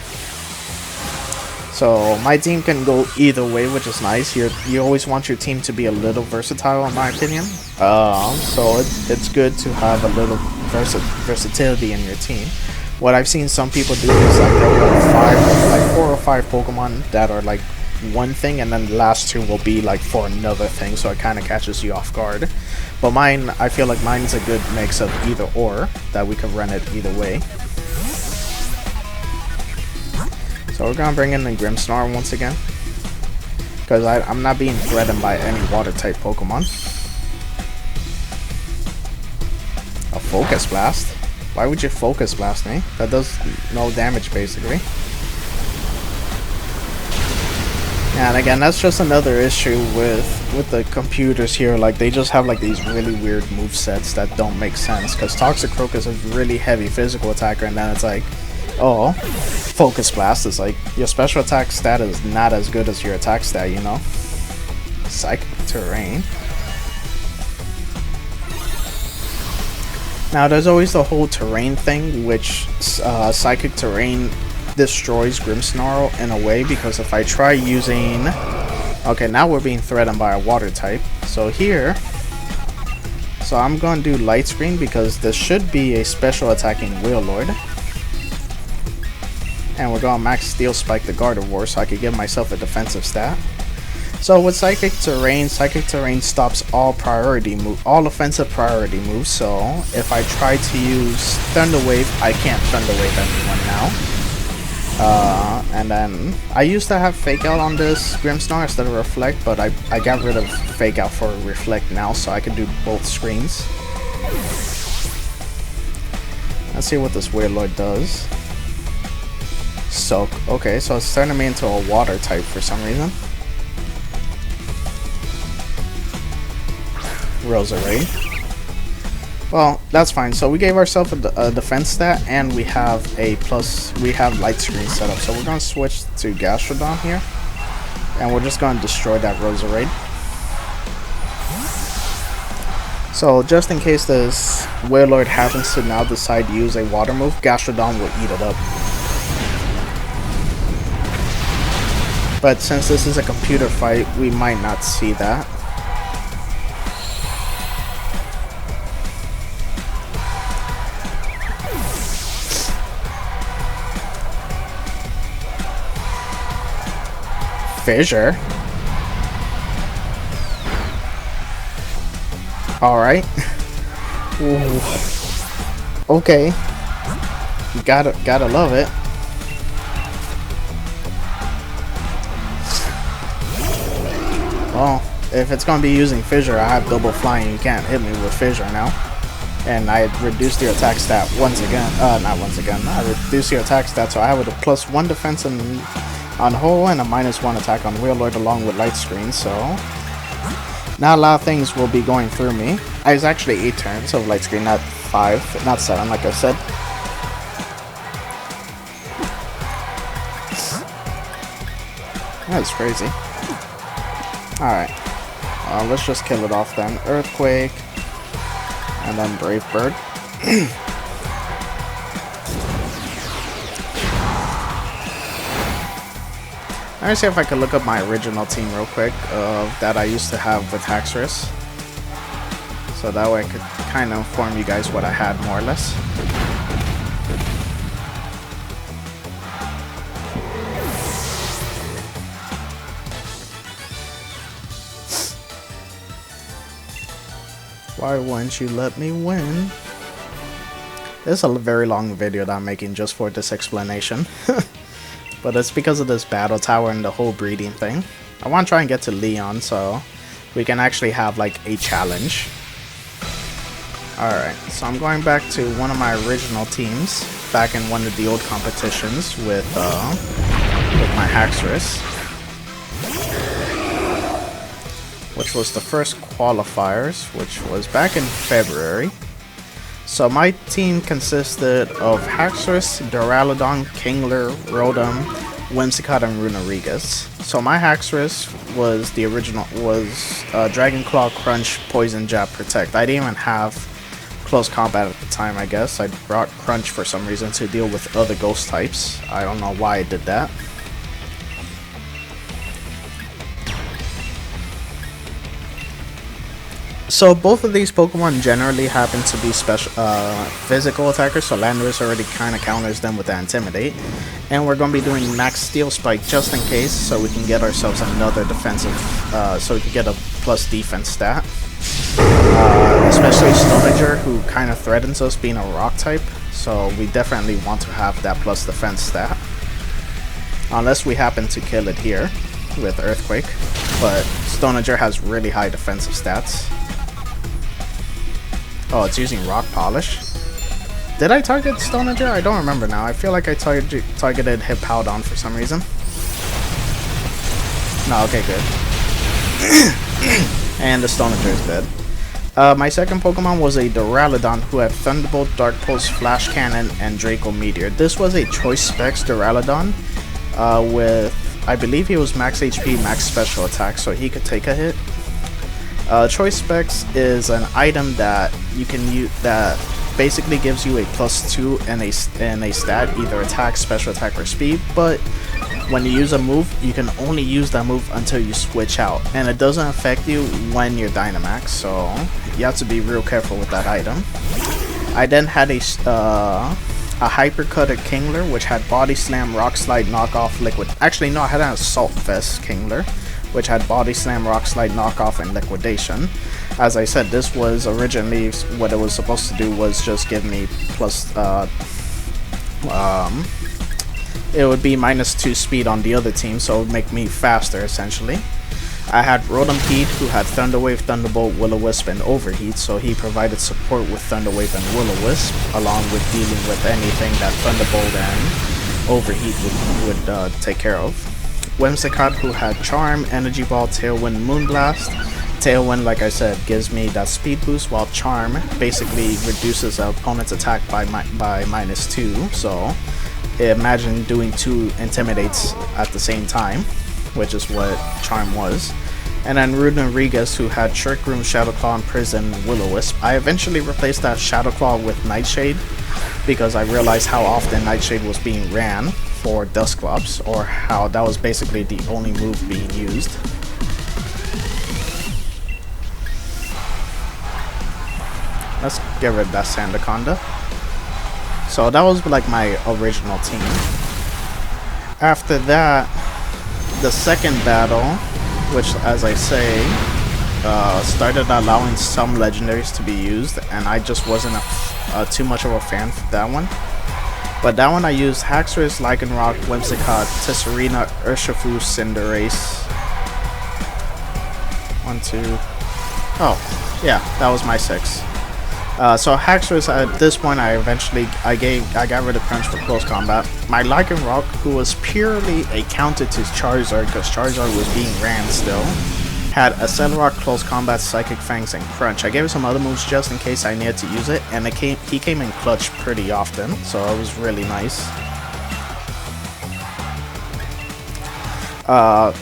So my team can go either way, which is nice. You always want your team to be a little versatile, in my opinion. So it's good to have a little versatility in your team. What I've seen some people do is like they'll have 4 or 5 Pokemon that are like one thing, and then the last 2 will be like for another thing, so it kind of catches you off guard. But mine, I feel like mine's a good mix of either or, that we can run it either way. So we're gonna bring in the Grimmsnarl once again, because I'm not being threatened by any water type Pokemon. A Focus Blast? Why would you Focus Blast me? That does no damage basically. And again, that's just another issue with the computers here. Like, they just have like these really weird movesets that don't make sense, because Toxicroak is a really heavy physical attacker, and then it's like, oh, Focus Blast is like, your special attack stat is not as good as your attack stat, you know? Psychic Terrain. Now there's always the whole terrain thing, which Psychic Terrain destroys Grimmsnarl in a way, because if I try using... Okay, now we're being threatened by a water type. So here... So I'm going to do Light Screen because this should be a special attacking Wailord. And we're going to max Steel Spike the Gardevoir so I could give myself a defensive stat. So with Psychic Terrain stops all offensive priority moves. So if I try to use Thunder Wave, I can't Thunder Wave anyone now. And then I used to have Fake Out on this Grimmsnarl instead of Reflect, but I got rid of Fake Out for Reflect now, so I can do both screens. Let's see what this Wailord does. Soak. Okay, so it's turning me into a water type for some reason. Roserade. Well, that's fine. So we gave ourselves a defense stat, and we have Light Screen set up. So we're going to switch to Gastrodon here, and we're just going to destroy that Roserade. So just in case this Wailord happens to now decide to use a water move, Gastrodon will eat it up. But since this is a computer fight, we might not see that. Fissure. Alright. Okay. You gotta love it. Well, if it's gonna be using Fissure, I have double flying. You can't hit me with Fissure now. And I reduced your attack stat once again. Not once again. I reduced your attack stat, so I have a +1 defense on Ho and a -1 attack on Wailord along with Light Screen, so now a lot of things will be going through me. It's actually 8 turns of Light Screen, not 5, not 7 like I said. That's crazy. Alright, let's just kill it off then. Earthquake, and then Brave Bird. Let me see if I can look up my original team real quick that I used to have with Haxorus. So that way I could kind of inform you guys what I had more or less. Why wouldn't you let me win? This is a very long video that I'm making just for this explanation. But it's because of this battle tower and the whole breeding thing. I want to try and get to Leon so we can actually have like a challenge. Alright, so I'm going back to one of my original teams back in one of the old competitions with my Haxorus, which was the first qualifiers, which was back in February. So my team consisted of Haxorus, Duraludon, Kingler, Rotom, Whimsicott, and Runerigus. So my Haxorus was the original, Dragon Claw, Crunch, Poison Jab, Protect. I didn't even have close combat at the time, I guess. I brought Crunch for some reason to deal with other ghost types. I don't know why I did that. So both of these Pokemon generally happen to be special physical attackers, so Landorus already kind of counters them with the Intimidate. And we're going to be doing Max Steel Spike just in case, so we can get ourselves another defensive, so we can get a plus defense stat. Especially Stoneager, who kind of threatens us being a rock type, so we definitely want to have that plus defense stat. Unless we happen to kill it here with Earthquake, but Stoneager has really high defensive stats. Oh, it's using Rock Polish. Did I target Stoneager? I don't remember now. I feel like I targeted Hippowdon for some reason. No, okay, good. And the Stoneager is dead. My second Pokemon was a Duraludon who had Thunderbolt, Dark Pulse, Flash Cannon, and Draco Meteor. This was a Choice Specs Duraludon with I believe he was max HP, max special attack, so he could take a hit. Choice Specs is an item that you can use that basically gives you a +2 and a stat, either attack, special attack, or speed, but when you use a move, you can only use that move until you switch out, and it doesn't affect you when you're Dynamax, so you have to be real careful with that item. I then had a Hypercutter Kingler, which had Body Slam, Rock Slide, Knockoff, Liquid. Actually, no, I had an Assault Vest Kingler, which had Body Slam, Rock Slide, Knockoff, and Liquidation. As I said, this was originally what it was supposed to do was just give me it would be -2 speed on the other team, so it would make me faster essentially. I had Rotom-Pede, who had Thunder Wave, Thunderbolt, Will-O-Wisp, and Overheat, so he provided support with Thunder Wave and Will-O-Wisp, along with dealing with anything that Thunderbolt and Overheat would take care of. Whimsicott, who had Charm, Energy Ball, Tailwind, Moonblast. Tailwind, like I said, gives me that speed boost, while Charm basically reduces an opponent's attack by -2, so imagine doing 2 Intimidates at the same time, which is what Charm was. And then Runerigus, who had Trick Room, Shadow Claw, and Prison, Will-O-Wisp. I eventually replaced that Shadow Claw with Nightshade because I realized how often Nightshade was being ran for Dusclops, or how that was basically the only move being used. Let's get rid of that Sandaconda. So that was like my original team. After that, the second battle, which, as I say, started allowing some legendaries to be used, and I just wasn't too much of a fan for that one. But that one I used Haxorus, Lycanroc, Whimsicott, Tisserina, Urshifu, Cinderace. 1, 2. Oh, yeah, that was my 6. So Haxorus, at this point, I got rid of Crunch for close combat. My Lycanroc, who was purely a counter to Charizard, because Charizard was being ran still, had Accelerock, Close Combat, Psychic Fangs, and Crunch. I gave it some other moves just in case I needed to use it, and he came in clutch pretty often, so it was really nice.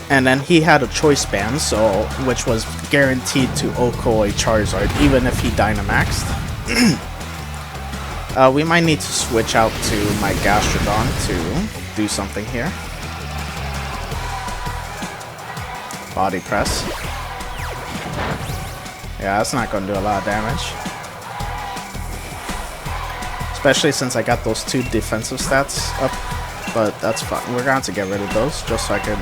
And then he had a Choice Band, which was guaranteed to OHKO a Charizard, even if he Dynamaxed. We might need to switch out to my Gastrodon to do something here. Body Press. Yeah, that's not going to do a lot of damage. Especially since I got those 2 defensive stats up. But that's fine. We're going to get rid of those just so I can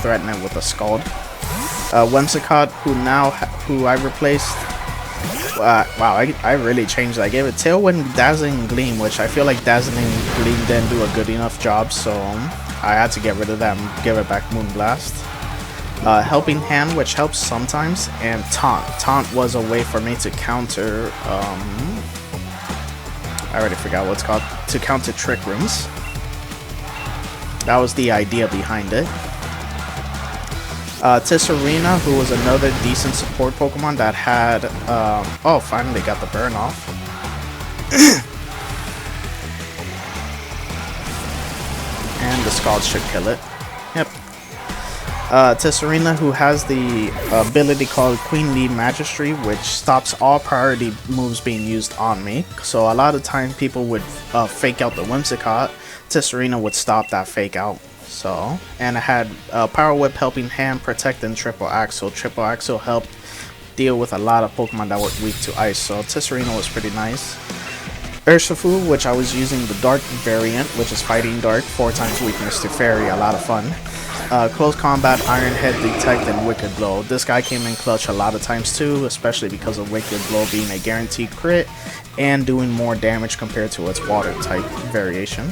threaten it with a Scald. Whimsicott, who I replaced. Wow, I really changed. I gave it Tailwind, Dazzling Gleam, which I feel like Dazzling Gleam didn't do a good enough job, so I had to get rid of that and give it back Moonblast. Helping Hand, which helps sometimes, and Taunt. Taunt was a way for me to counter. I already forgot what it's called. To counter Trick Rooms. That was the idea behind it. Tisserina, who was another decent support Pokemon that had, oh, finally got the burn off. And the Scald should kill it. Yep. Tisserina, who has the ability called Queenly Magistry, which stops all priority moves being used on me. So a lot of time people would fake out the Whimsicott. Tisserina would stop that fake out. So, and it had Power Whip, Helping Hand, Protect, and Triple Axle. Triple Axle helped deal with a lot of Pokemon that were weak to ice, so Tisserina was pretty nice. Urshifu, which I was using the Dark variant, which is Fighting Dark, 4 times weakness to Fairy, a lot of fun. Close Combat, Iron Head, Detect, and Wicked Blow. This guy came in clutch a lot of times too, especially because of Wicked Blow being a guaranteed crit and doing more damage compared to its Water type variation.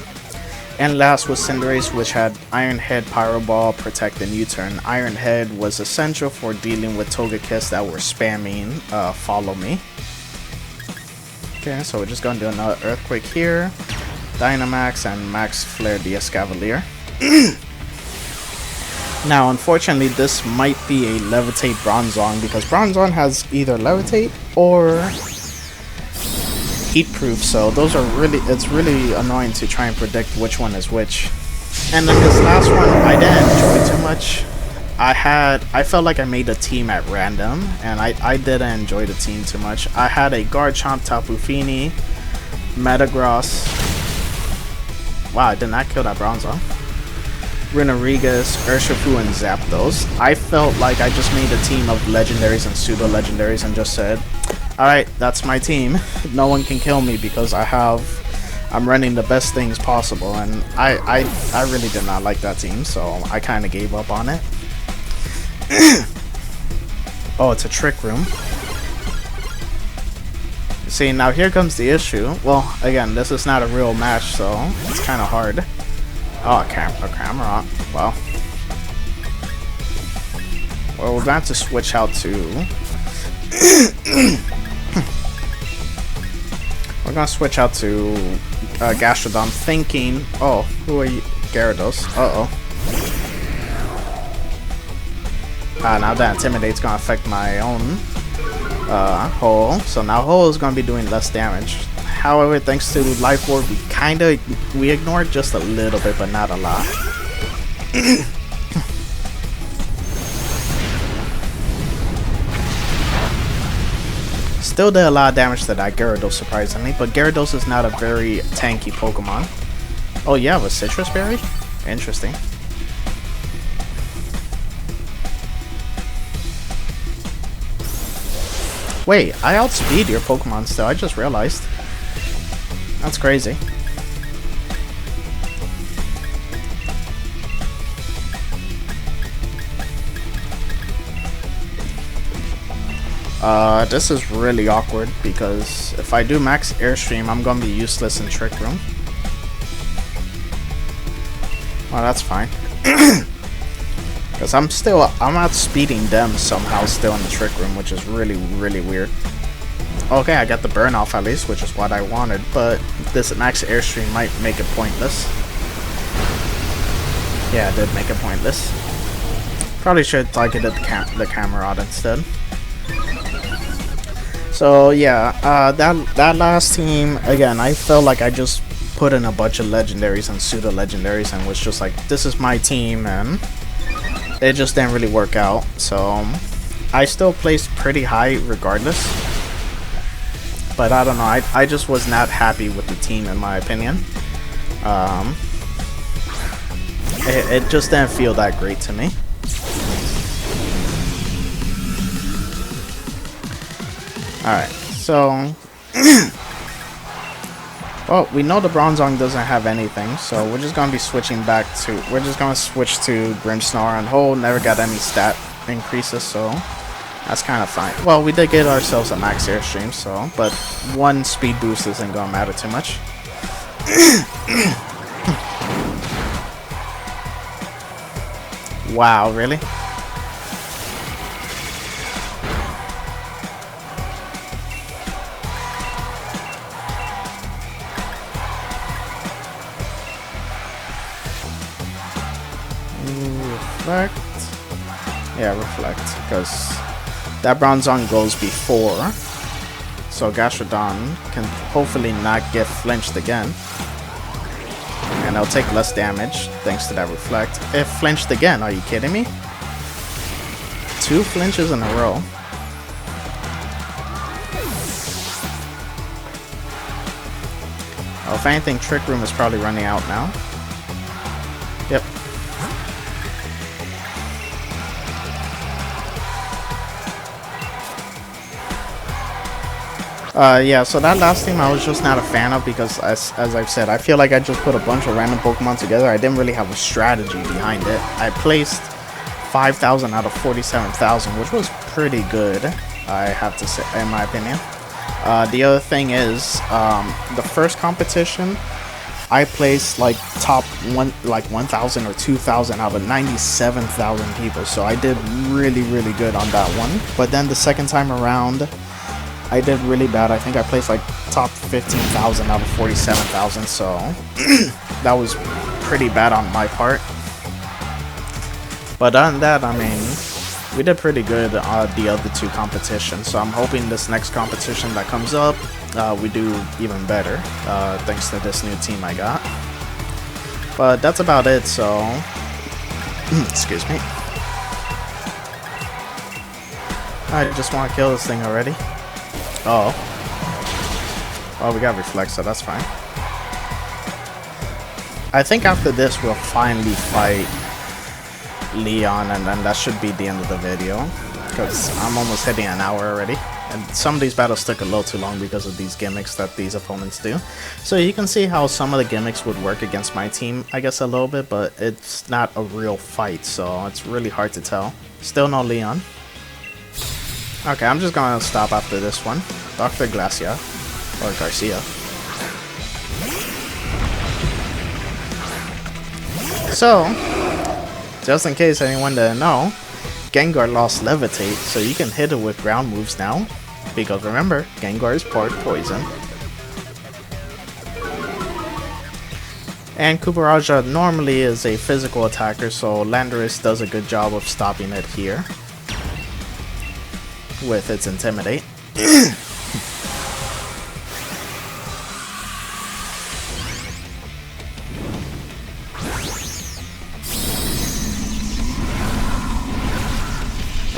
And last was Cinderace, which had Iron Head, Pyro Ball, Protect, and U-Turn. Iron Head was essential for dealing with Togekiss that were spamming Follow Me. Okay, so we're just going to do another Earthquake here. Dynamax and Max Flare the Escavalier. Now, unfortunately, this might be a Levitate Bronzong because Bronzong has either Levitate or Heat Proof, so those are it's really annoying to try and predict which one is which. And then this last one, I didn't enjoy too much. I felt like I made a team at random, and I didn't enjoy the team too much. I had a Garchomp, Tapu Fini, Metagross. Wow, I did not kill that Bronzong. Runerigus, Urshifu, and Zapdos. I felt like I just made a team of legendaries and pseudo legendaries and just said, alright, that's my team. No one can kill me because I'm running the best things possible, and I really did not like that team, so I kind of gave up on it. Oh, it's a Trick Room. See, now here comes the issue. Well, again, this is not a real match, so it's kind of hard. Oh, a camera. Well, we're going to switch out to... We're going to switch out to Gastrodon, thinking... Oh, who are you? Gyarados. Uh-oh. Now that Intimidate's going to affect my own Hole. So now Hole is going to be doing less damage. However, thanks to Life Orb, we ignored just a little bit, but not a lot. Still did a lot of damage to that Gyarados, surprisingly, but Gyarados is not a very tanky Pokemon. Oh yeah, with Citrus Berry? Interesting. Wait, I outspeed your Pokemon still, I just realized. That's crazy. This is really awkward because if I do max Airstream, I'm gonna be useless in Trick Room. Well, that's fine. Because I'm outspeeding them somehow still in the Trick Room, which is really, really weird. Okay, I got the burn off at least, which is what I wanted, but this max Airstream might make it pointless. Yeah, it did make it pointless. Probably should target the Camerot instead. So yeah, that last team, again, I felt like I just put in a bunch of legendaries and pseudo legendaries and was just like, this is my team, and it just didn't really work out. So I still placed pretty high regardless, but I don't know, I just was not happy with the team in my opinion. It just didn't feel that great to me. Alright, so well, we know the Bronzong doesn't have anything, so we're just gonna be switching back to switch to Grimmsnarl, and Hole never got any stat increases, so that's kind of fine. Well, we did get ourselves a max Airstream, so, but one speed boost isn't gonna matter too much. Wow, really? Reflect. Yeah, reflect, because that Bronzong goes before, so Gastrodon can hopefully not get flinched again, and I'll take less damage thanks to that reflect. It flinched again, are you kidding me? 2 flinches in a row. Oh, if anything, Trick Room is probably running out now. Yep. Yeah, so that last team I was just not a fan of because, as I've said, I feel like I just put a bunch of random Pokemon together. I didn't really have a strategy behind it. I placed 5,000 out of 47,000, which was pretty good, I have to say, in my opinion. The other thing is, the first competition, I placed like top 1,000 or 2,000 out of 97,000 people, so I did really, really good on that one. But then the second time around, I did really bad. I think I placed like top 15,000 out of 47,000, so that was pretty bad on my part. But other than that, I mean, we did pretty good on the other 2 competitions, so I'm hoping this next competition that comes up, we do even better, thanks to this new team I got. But that's about it, so... excuse me. I just want to kill this thing already. Oh. Oh, we got Reflect, so that's fine. I think after this we'll finally fight Leon, and then that should be the end of the video. Because I'm almost hitting an hour already. And some of these battles took a little too long because of these gimmicks that these opponents do. So you can see how some of the gimmicks would work against my team, I guess a little bit, but it's not a real fight, so it's really hard to tell. Still no Leon. Okay, I'm just gonna stop after this one. Dr. Glacia, or Garcia. So, just in case anyone didn't know, Gengar lost Levitate, so you can hit it with ground moves now. Because remember, Gengar is part poison. And Copperajah normally is a physical attacker, so Landorus does a good job of stopping it here with its Intimidate.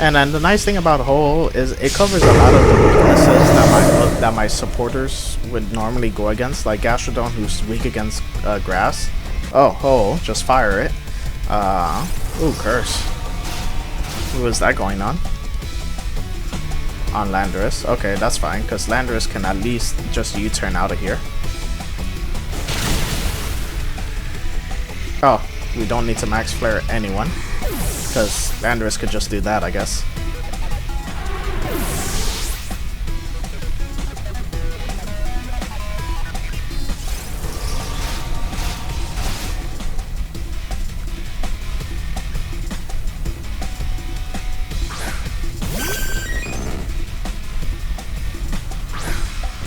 And then the nice thing about Ho-Oh is it covers a lot of the weaknesses that my supporters would normally go against, like Gastrodon, who's weak against grass. Oh, Ho-Oh, just fire it. Ooh, curse. Who is that going on? On Landorus. Okay, that's fine, because Landorus can at least just U-turn out of here. Oh, we don't need to max flare anyone. Because Landorus could just do that, I guess.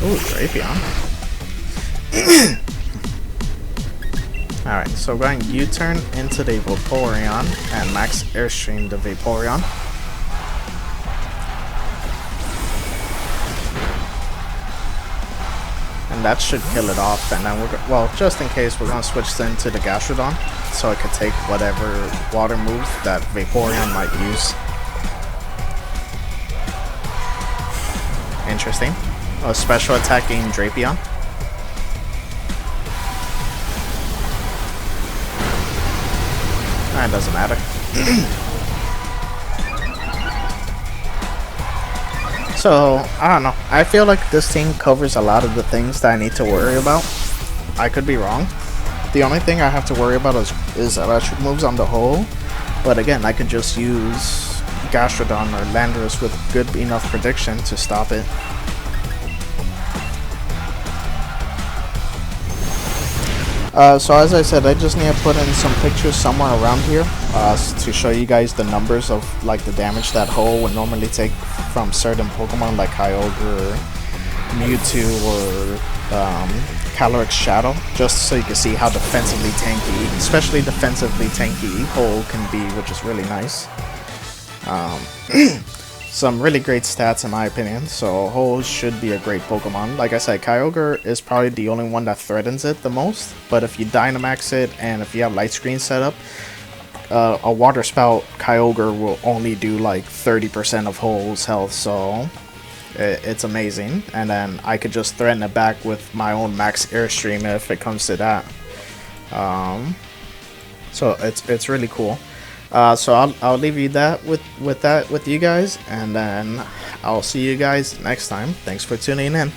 Ooh, Drapion. Alright, so we're going U-turn into the Vaporeon and max Airstream the Vaporeon. And that should kill it off, and then well, just in case, we're going to switch into the Gastrodon so it could take whatever water move that Vaporeon might use. Interesting. A special attacking Drapion. It doesn't matter. So, I don't know. I feel like this team covers a lot of the things that I need to worry about. I could be wrong. The only thing I have to worry about is electric moves on the whole. But again, I could just use Gastrodon or Landorus with good enough prediction to stop it. So as I said, I just need to put in some pictures somewhere around here to show you guys the numbers of like the damage that Ho would normally take from certain Pokemon like Kyogre, Mewtwo, or Calyrex Shadow, just so you can see how defensively tanky, especially defensively tanky Ho can be, which is really nice. Some really great stats in my opinion, so Ho should be a great Pokemon. Like I said, Kyogre is probably the only one that threatens it the most, but if you Dynamax it and if you have Light Screen set up, a Water Spout Kyogre will only do like 30% of Ho's health, so it's amazing. And then I could just threaten it back with my own Max Airstream if it comes to that. So it's really cool. So I'll leave you that with you guys, and then I'll see you guys next time. Thanks for tuning in.